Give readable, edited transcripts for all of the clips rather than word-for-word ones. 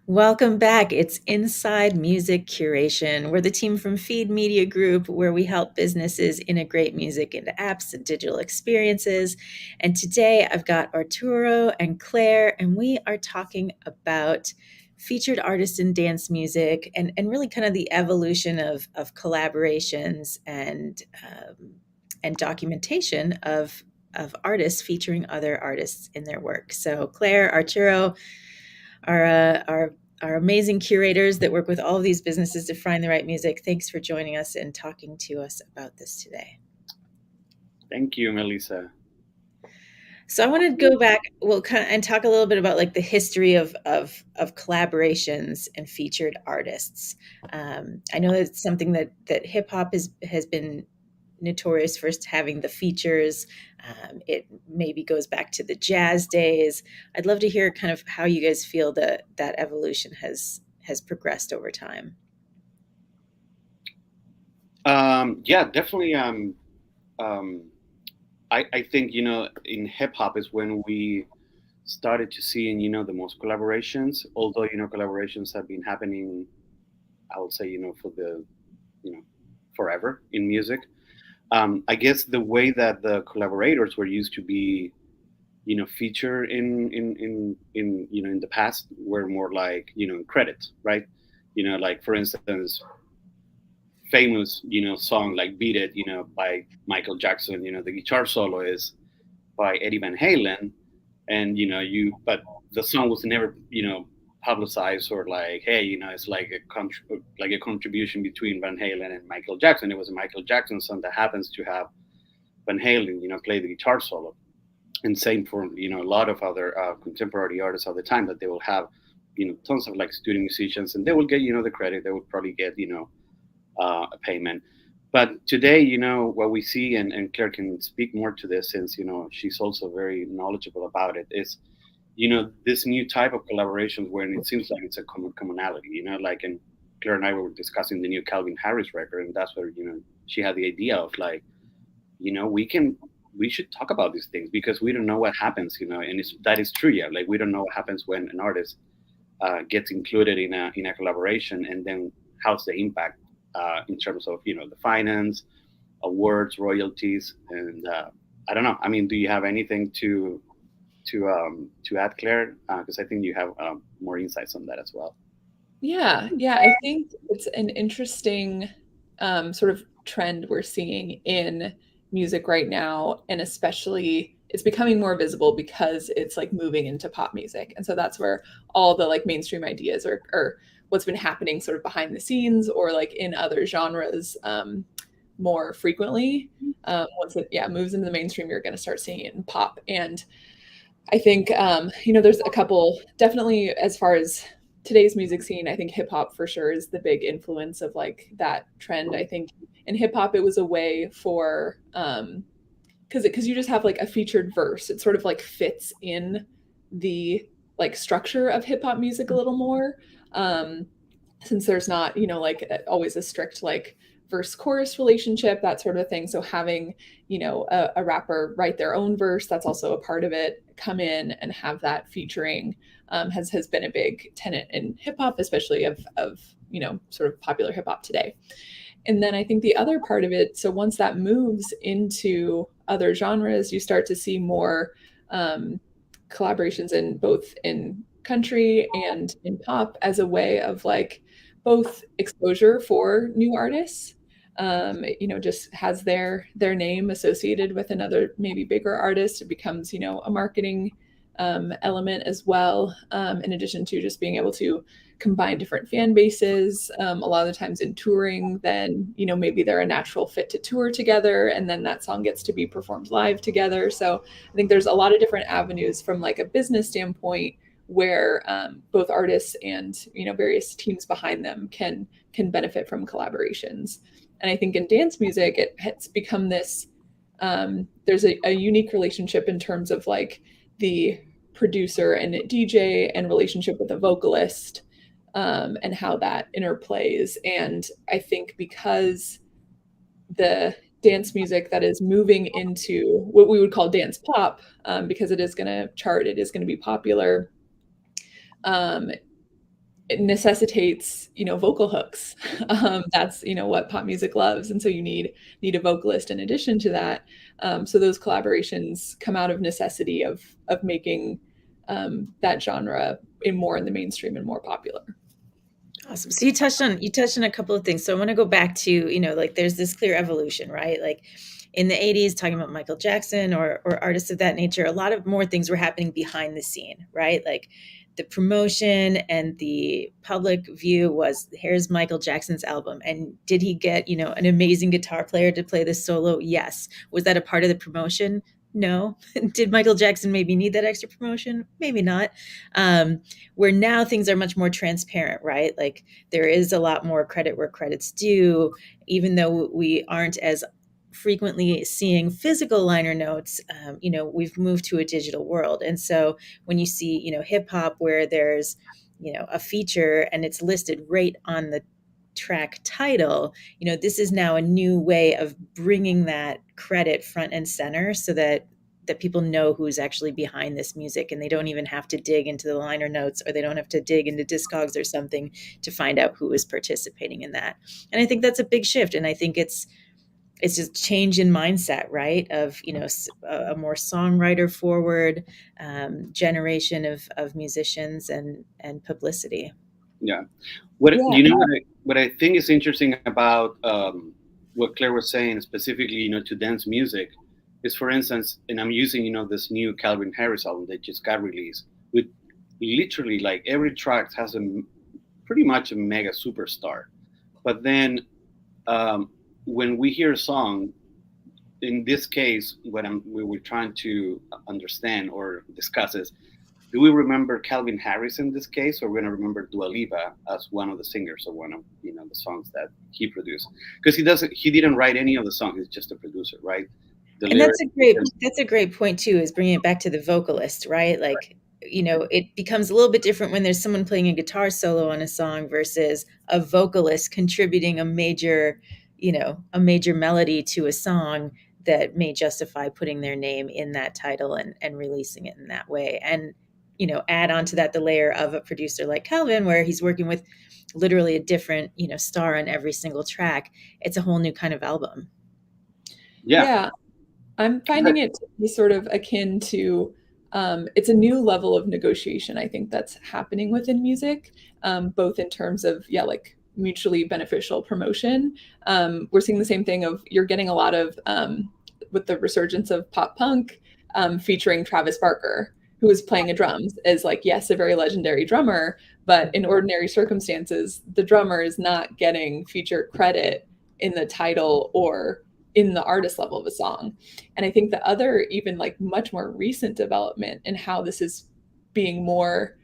Welcome back. It's Inside Music Curation. We're the team from Feed Media Group, where we help businesses integrate music into apps and digital experiences. And today I've got Arturo and Claire, and we are talking about featured artists in dance music and really kind of the evolution of collaborations and documentation of artists featuring other artists in their work. So Claire, Arturo, our amazing curators that work with all of these businesses to find the right music. Thanks for joining us and talking to us about this today. Thank you, Melissa. So I want to go back, and talk a little bit about like the history of collaborations and featured artists. I know it's something that hip hop has been notorious for having the features. It maybe goes back to the jazz days. I'd love to hear kind of how you guys feel that evolution has progressed over time. Yeah, definitely. Um, I think in hip hop is when we started to see the most collaborations. Although collaborations have been happening, I would say for the you know forever in music. I guess the way that the collaborators were used to be featured in the past were more like in credits, right? Like for instance, famous song like "Beat It" by Michael Jackson. The guitar solo is by Eddie Van Halen, and but the song was never publicized or like, hey, it's like a contribution between Van Halen and Michael Jackson. It was a Michael Jackson song that happens to have Van Halen play the guitar solo. And same for a lot of other contemporary artists at the time, that they will have tons of like student musicians, and they will get the credit. They will probably get a payment. But today, what we see, and Claire can speak more to this since she's also very knowledgeable about it, is this new type of collaborations where it seems like it's a commonality. Like, and Claire and I were discussing the new Calvin Harris record, and that's where she had the idea of like, we should talk about these things because we don't know what happens, and that is true. Yeah, like we don't know what happens when an artist gets included in a collaboration, and then how's the impact in terms of the finance, awards, royalties, and I don't know. I mean, do you have anything to add, Claire? Because I think you have more insights on that as well. Yeah, I think it's an interesting sort of trend we're seeing in music right now, and especially it's becoming more visible because it's like moving into pop music, and so that's where all the like mainstream ideas or what's been happening sort of behind the scenes or like in other genres more frequently. Once it moves into the mainstream, you're going to start seeing it in pop, and I think there's a couple definitely as far as today's music scene. I think hip hop for sure is the big influence of like that trend. I think in hip hop it was a way for because you just have like a featured verse. It sort of like fits in the like structure of hip hop music a little more. Since there's not, like always a strict like verse chorus relationship, that sort of thing. So having, a rapper write their own verse, that's also a part of it, come in and have that featuring has been a big tenet in hip hop, especially of sort of popular hip hop today. And then I think the other part of it, so once that moves into other genres, you start to see more collaborations in both in country and in pop as a way of like both exposure for new artists. Just has their name associated with another maybe bigger artist. It becomes a marketing element as well. In addition to just being able to combine different fan bases, a lot of the times in touring, then maybe they're a natural fit to tour together, and then that song gets to be performed live together. So I think there's a lot of different avenues from like a business standpoint where both artists and various teams behind them can benefit from collaborations. And I think in dance music it's become this there's a unique relationship in terms of like the producer and DJ and relationship with the vocalist, and how that interplays. And I think because the dance music that is moving into what we would call dance pop, because it is going to chart, it is going to be popular, um, it necessitates, vocal hooks. That's, what pop music loves. And so you need a vocalist in addition to that. So those collaborations come out of necessity of making that genre in the mainstream and more popular. Awesome. So you touched on a couple of things. So I want to go back to, like there's this clear evolution, right? Like in the 80s, talking about Michael Jackson or artists of that nature, a lot of more things were happening behind the scene, right? Like the promotion and the public view was, here's Michael Jackson's album. And did he get, an amazing guitar player to play the solo? Yes. Was that a part of the promotion? No. Did Michael Jackson maybe need that extra promotion? Maybe not. Where now things are much more transparent, right? Like there is a lot more credit where credit's due, even though we aren't as frequently seeing physical liner notes. We've moved to a digital world. And so when you see, hip hop where there's, a feature and it's listed right on the track title, this is now a new way of bringing that credit front and center so that people know who's actually behind this music, and they don't even have to dig into the liner notes, or they don't have to dig into Discogs or something to find out who is participating in that. And I think that's a big shift. And I think it's just change in mindset, right? Of, a more songwriter forward generation of musicians and publicity. Yeah. Yeah. What I think is interesting about what Claire was saying specifically, to dance music is, for instance, and I'm using, this new Calvin Harris album that just got released with literally like every track has pretty much a mega superstar. But then when we hear a song, in this case, we were trying to understand or discuss is, do we remember Calvin Harris in this case, or we're going to remember Dua Lipa as one of the singers or one of the songs that he produced? Because he didn't write any of the songs; he's just a producer, right? The And lyrics. that's a great point too, is bringing it back to the vocalist, right? Like, it becomes a little bit different when there's someone playing a guitar solo on a song versus a vocalist contributing a major melody to a song that may justify putting their name in that title and releasing it in that way. And, add on to that the layer of a producer like Calvin, where he's working with literally a different, star on every single track. It's a whole new kind of album. Yeah. I'm finding it to be sort of akin to it's a new level of negotiation, I think, that's happening within music, both in terms of, like mutually beneficial promotion. We're seeing the same thing of you're getting a lot of, with the resurgence of pop punk, featuring Travis Barker, who is playing a drums, is like, yes, a very legendary drummer, but in ordinary circumstances, the drummer is not getting feature credit in the title or in the artist level of a song. And I think the other, even like much more recent development in how this is being more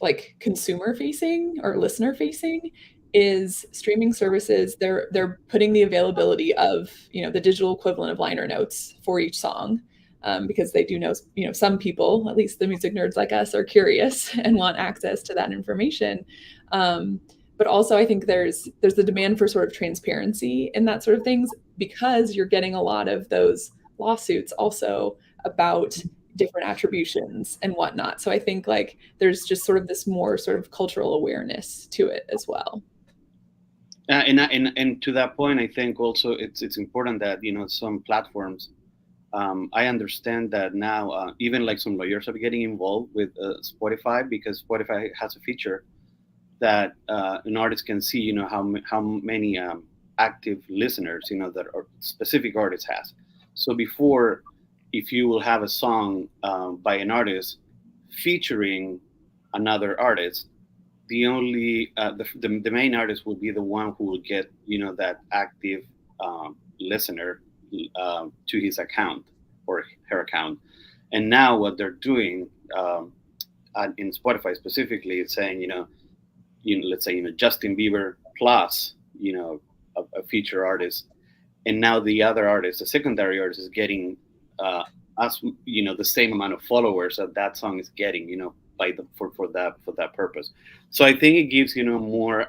like consumer facing or listener facing is streaming services. They're putting the availability of, the digital equivalent of liner notes for each song. Because they do know, some people, at least the music nerds like us, are curious and want access to that information. But also I think there's the demand for sort of transparency in that sort of things, because you're getting a lot of those lawsuits also about different attributions and whatnot. So I think like there's just sort of this more sort of cultural awareness to it as well. And to that point, I think also it's important that some platforms. I understand that now even like some lawyers are getting involved with Spotify, because Spotify has a feature that an artist can see, how many active listeners, that a specific artist has. So before, if you will have a song by an artist featuring another artist, the only the main artist will be the one who will get that active listener to his account or her account. And now what they're doing in Spotify specifically is saying, let's say Justin Bieber plus a feature artist, and now the other artist, the secondary artist, is getting as the same amount of followers that song is getting, for that purpose. So I think it gives more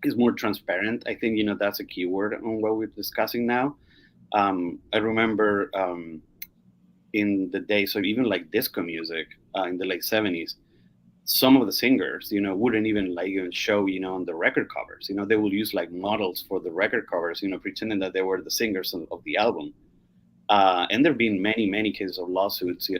is more transparent. I think that's a key word on what we're discussing now. I remember in the days of even like disco music in the late 70s, some of the singers, wouldn't even show, on the record covers. They will use like models for the record covers, pretending that they were the singers of the album. And there have been many, many cases of lawsuits,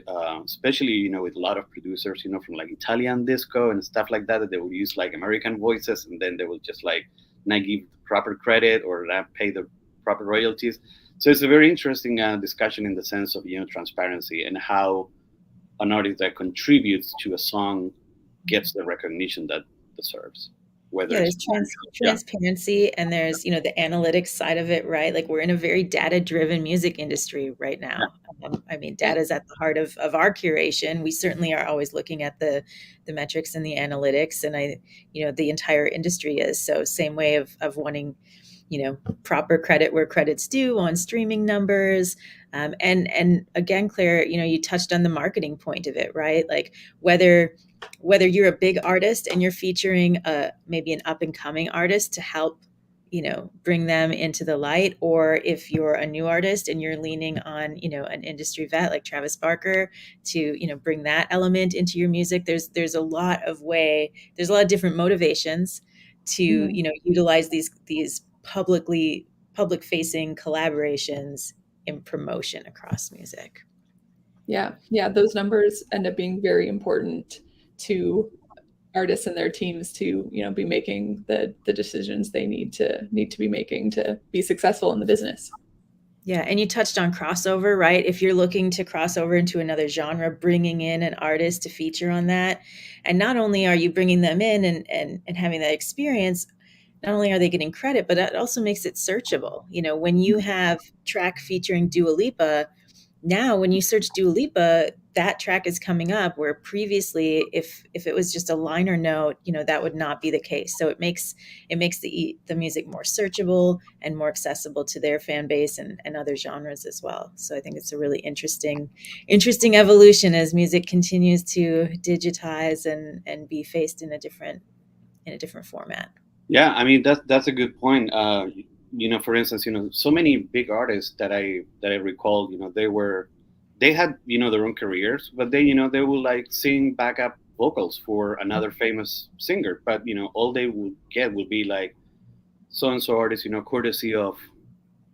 especially, with a lot of producers, from like Italian disco and stuff like that, that they will use like American voices, and then they will just like not give the proper credit or not pay the proper royalties. So it's a very interesting discussion in the sense of, transparency and how an artist that contributes to a song gets the recognition that deserves. Whether Yeah, it's there's transparency, and there's, the analytics side of it, right? Like, we're in a very data-driven music industry right now. I mean, data is at the heart of our curation. We certainly are always looking at the metrics and the analytics, and the entire industry is. So same way of wanting, proper credit where credit's due on streaming numbers. And again, Claire, you touched on the marketing point of it, right? Like, whether you're a big artist and you're featuring maybe an up and coming artist to help, bring them into the light, or if you're a new artist and you're leaning on, an industry vet like Travis Barker to, bring that element into your music. There's a lot of different motivations to, utilize these public facing collaborations in promotion across music. Yeah. Those numbers end up being very important to artists and their teams to, be making the decisions they need to be making to be successful in the business. Yeah, and you touched on crossover, right? If you're looking to cross over into another genre, bringing in an artist to feature on that, and not only are you bringing them in and having that experience, not only are they getting credit, but it also makes it searchable. When you have track featuring Dua Lipa, now when you search Dua Lipa, that track is coming up, where previously, if it was just a liner note, that would not be the case. So it makes the music more searchable and more accessible to their fan base and other genres as well. So I think it's a really interesting evolution as music continues to digitize and be faced in a different format. Yeah, I mean that's a good point. For instance, so many big artists that I recall, they had their own careers, but they will like sing backup vocals for another famous singer, but all they would get would be like so and so artist, courtesy of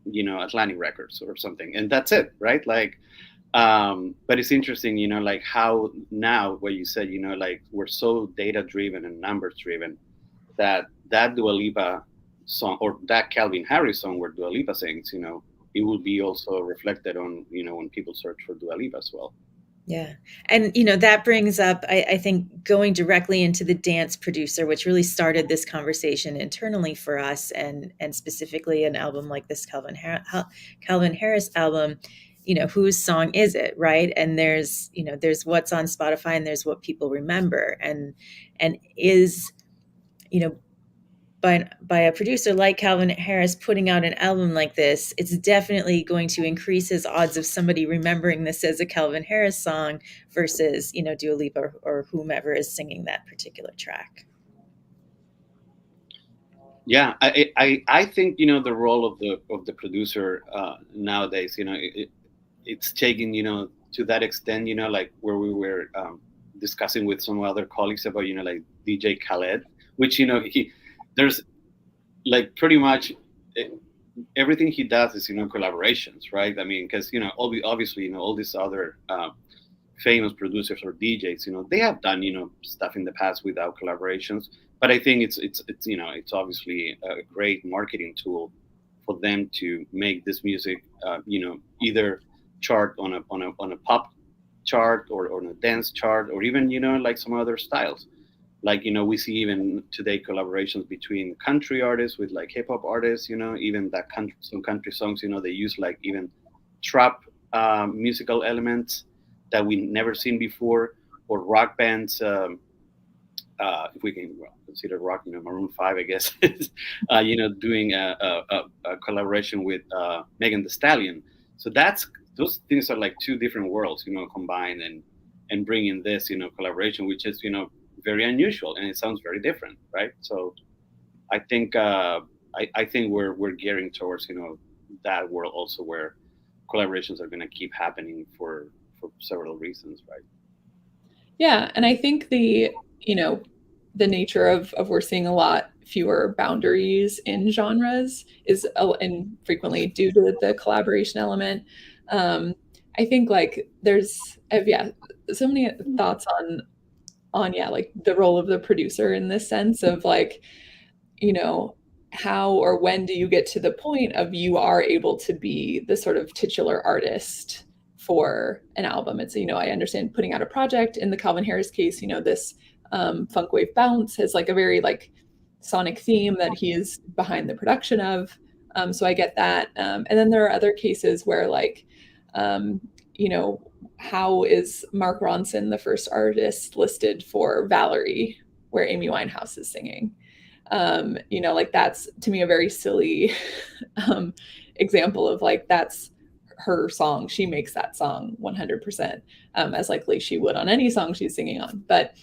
Atlantic Records or something, and that's it, right? Like, but it's interesting, like how now what you said, like we're so data driven and numbers driven that Dua Lipa song or that Calvin Harris song where Dua Lipa sings, it will be also reflected on, when people search for Dua Lipa as well. Yeah. And, that brings up, I think, going directly into the dance producer, which really started this conversation internally for us, and specifically an album like this Calvin Harris album, whose song is it, right? And there's what's on Spotify and there's what people remember. And is, by a producer like Calvin Harris putting out an album like this, it's definitely going to increase his odds of somebody remembering this as a Calvin Harris song versus, Dua Lipa or whomever is singing that particular track. Yeah, I think the role of the producer nowadays, it's taken to that extent, like where we were discussing with some other colleagues about like DJ Khaled, which there's like pretty much everything he does is collaborations, right? I mean, because obviously all these other famous producers or DJs, they have done stuff in the past without collaborations, but I think it's obviously a great marketing tool for them to make this music either chart on a pop chart or on a dance chart, or even like some other styles. Like we see even today collaborations between country artists with like hip hop artists, even that some country songs, they use like even trap musical elements that we never seen before, or rock bands. If we can consider rock, Maroon 5, I guess, doing a collaboration with Megan Thee Stallion. So those things are like two different worlds, combined and bringing this, collaboration, which is, very unusual, and it sounds very different, right? So I think I think we're gearing towards that world also, where collaborations are going to keep happening for several reasons, right? Yeah, and I think the the nature of we're seeing a lot fewer boundaries in genres is and frequently due to the collaboration element. I think like yeah, so many thoughts on yeah, like the role of the producer in this sense of like, how or when do you get to the point of you are able to be the sort of titular artist for an album? It's, I understand putting out a project in the Calvin Harris case, this funk wave bounce has like a very like sonic theme that he is behind the production of. So I get that. And then there are other cases where like, um, how is Mark Ronson the first artist listed for Valerie, where Amy Winehouse is singing? Like that's to me a very silly example of like that's her song. She makes that song 100%, as likely she would on any song she's singing on. But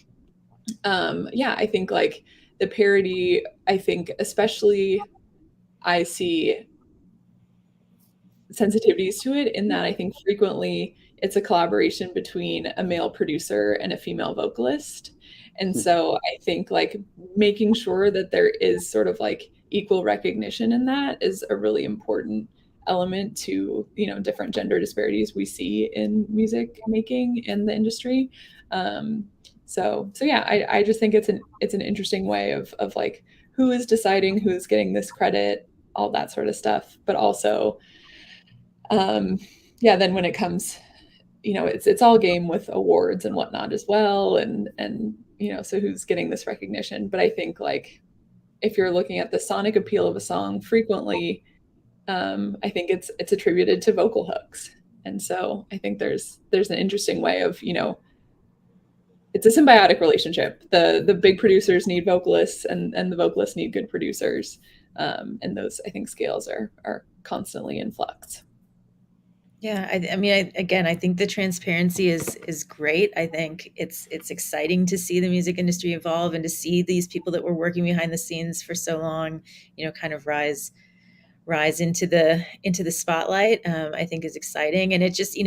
yeah, I think like the parody, I think especially I see sensitivities to it in that I think frequently it's a collaboration between a male producer and a female vocalist. And so I think like making sure that there is sort of like equal recognition in that is a really important element to, different gender disparities we see in music making in the industry. So yeah, I just think it's an interesting way of like who is deciding who's getting this credit, all that sort of stuff, but also yeah, then when it comes, it's all game with awards and whatnot as well, and so who's getting this recognition? But I think like if you're looking at the sonic appeal of a song, frequently, I think it's attributed to vocal hooks, and so I think there's an interesting way of it's a symbiotic relationship. The big producers need vocalists, and the vocalists need good producers, and those I think scales are constantly in flux. Yeah, I mean, again, I think the transparency is great. I think it's exciting to see the music industry evolve and to see these people that were working behind the scenes for so long, kind of rise into the spotlight. I think is exciting, and it just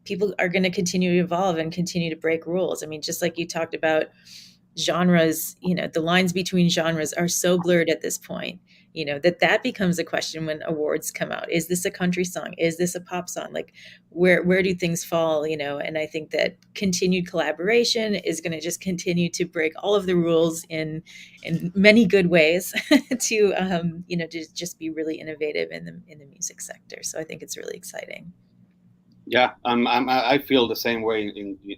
people are going to continue to evolve and continue to break rules. I mean, just like you talked about genres, the lines between genres are so blurred at this point, that becomes a question when awards come out. Is this a country song? Is this a pop song? Like where do things fall? And I think that continued collaboration is going to just continue to break all of the rules in many good ways to to just be really innovative in the music sector. So I think it's really exciting. Yeah, I feel the same way.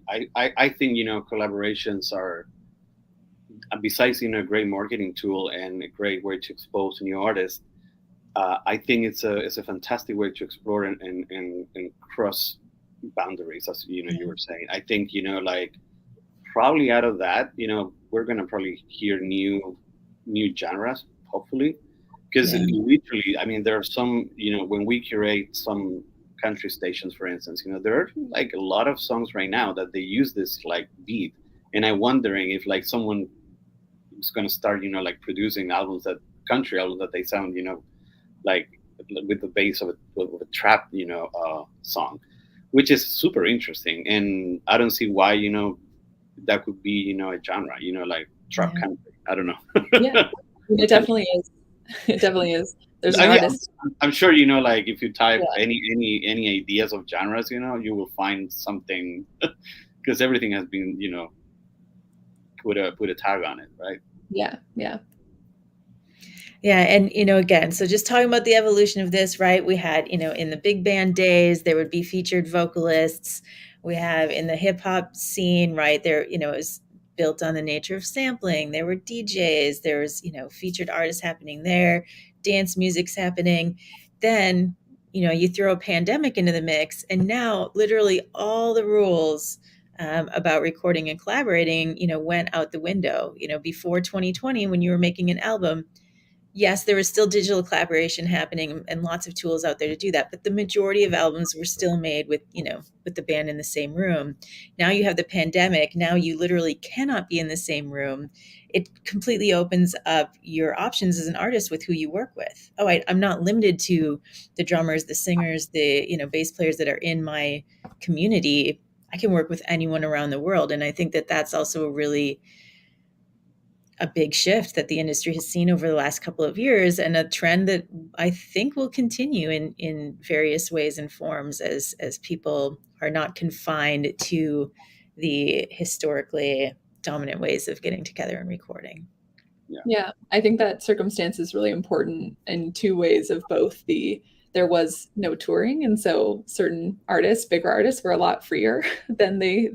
I think collaborations are, besides a great marketing tool and a great way to expose new artists. I think it's a fantastic way to explore and cross boundaries, as you were saying. I think like probably out of that, we're gonna probably hear new genres, hopefully, because literally, I mean, there are some, when we curate some country stations, for instance, there are like a lot of songs right now that they use this like beat, and I'm wondering if like someone is going to start, like producing country albums that they sound, like with the bass of a trap, song, which is super interesting. And I don't see why, that could be, a genre, like trap country. I don't know. Yeah, it definitely is. It definitely is. There's an artist. I'm sure, like if you type any ideas of genres, you will find something because everything has been, put a tag on it, right? Yeah. And again, so just talking about the evolution of this, right? We had, in the big band days, there would be featured vocalists. We have in the hip hop scene, right? There, it was built on the nature of sampling. There were DJs. There was, featured artists happening there. Dance music's happening. Then, you throw a pandemic into the mix, and now literally all the rules about recording and collaborating, went out the window. Before 2020, when you were making an album, yes, there was still digital collaboration happening and lots of tools out there to do that, but the majority of albums were still made with the band in the same room. Now you have the pandemic. Now you literally cannot be in the same room. It completely opens up your options as an artist with who you work with. Oh, I'm not limited to the drummers, the singers, the bass players that are in my community. I can work with anyone around the world. And I think that that's also a really a big shift that the industry has seen over the last couple of years, and a trend that I think will continue in various ways and forms as people are not confined to the historically dominant ways of getting together and recording. Yeah, I think that circumstance is really important in two ways of both there was no touring, and so certain artists, bigger artists, were a lot freer than they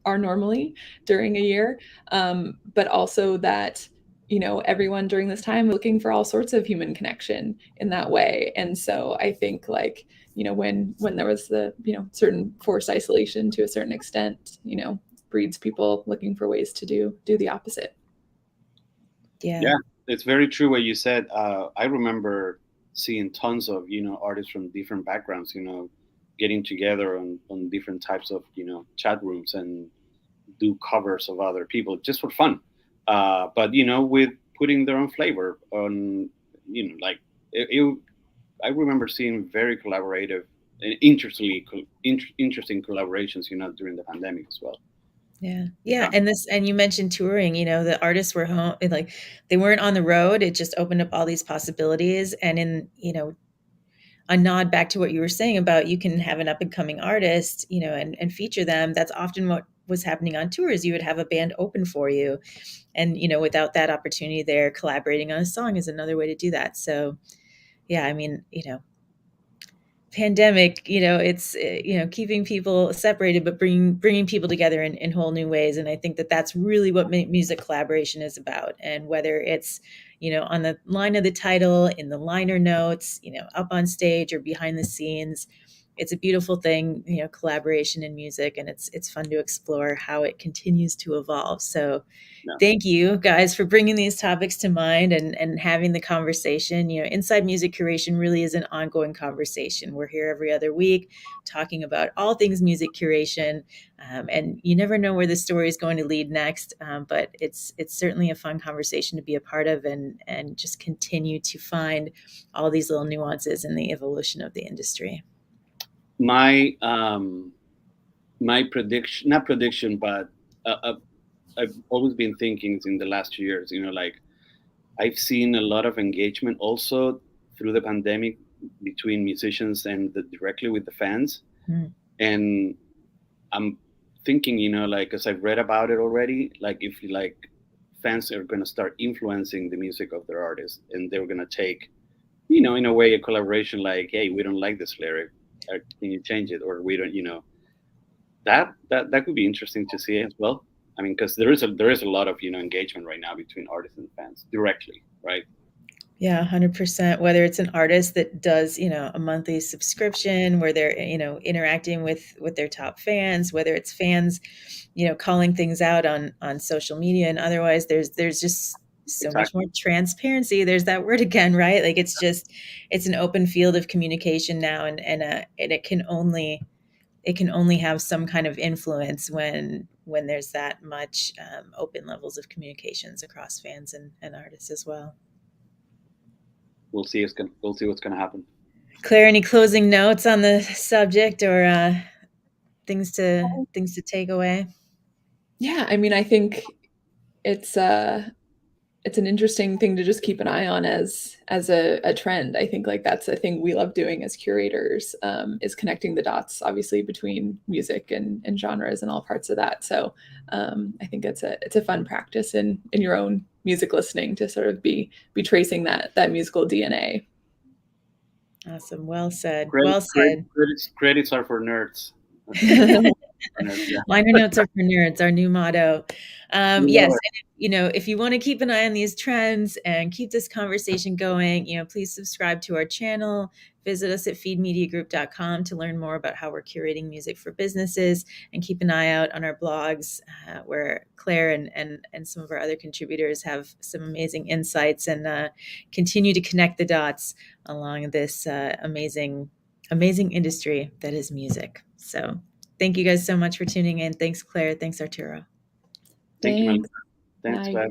are normally during a year. But also that, everyone during this time looking for all sorts of human connection in that way. And so I think like, when there was the, certain forced isolation to a certain extent, breeds people looking for ways to do the opposite. Yeah, it's very true what you said. I remember seeing tons of artists from different backgrounds, getting together on different types of chat rooms and do covers of other people just for fun. But with putting their own flavor on, like I remember seeing very collaborative and interesting collaborations, during the pandemic as well. Yeah. And you mentioned touring, the artists were home, like they weren't on the road. It just opened up all these possibilities. And a nod back to what you were saying about you can have an up and coming artist, and feature them. That's often what was happening on tours. You would have a band open for you. And, without that opportunity there, collaborating on a song is another way to do that. So, yeah, I mean, pandemic, it's keeping people separated, but bringing people together in whole new ways. And I think that that's really what music collaboration is about. And whether it's on the line of the title, in the liner notes, up on stage or behind the scenes, it's a beautiful thing, collaboration in music, and it's fun to explore how it continues to evolve. So thank you guys for bringing these topics to mind and having the conversation. Inside Music Curation really is an ongoing conversation. We're here every other week talking about all things music curation, and you never know where the story is going to lead next. But it's certainly a fun conversation to be a part of, and just continue to find all these little nuances in the evolution of the industry. My prediction, not prediction, but I've always been thinking in the last 2 years, like I've seen a lot of engagement also through the pandemic between musicians and directly with the fans. And I'm thinking, like, because I've read about it already, like if fans are going to start influencing the music of their artists, and they're going to take, in a way, a collaboration like, hey, we don't like this lyric. Can you change it? Or we don't, that could be interesting to see as well. I mean, because there is a lot of engagement right now between artists and fans directly, right? Yeah, 100%. Whether it's an artist that does, a monthly subscription where they're, interacting with their top fans, whether it's fans, calling things out on social media and otherwise, there's just so much more transparency. There's that word again, right? Like it's an open field of communication now, and it can only have some kind of influence when there's that much open levels of communications across fans and artists as well. We'll see what's going to happen. Claire, any closing notes on the subject, or things to take away? Yeah, I mean, I think it's an interesting thing to just keep an eye on as a trend. I think like that's a thing we love doing as curators, is connecting the dots, obviously, between music and genres and all parts of that. So I think it's a fun practice in your own music listening to sort of be tracing that musical DNA. Awesome. Well said. Credits are for nerds. Liner notes are for nerds, our new motto. Yes, and if you want to keep an eye on these trends and keep this conversation going, please subscribe to our channel. Visit us at feedmediagroup.com to learn more about how we're curating music for businesses, and keep an eye out on our blogs, where Claire and some of our other contributors have some amazing insights, and continue to connect the dots along this amazing industry that is music. So thank you guys so much for tuning in. Thanks, Claire. Thanks, Arturo. Thank you, Melissa. Thanks, Bye.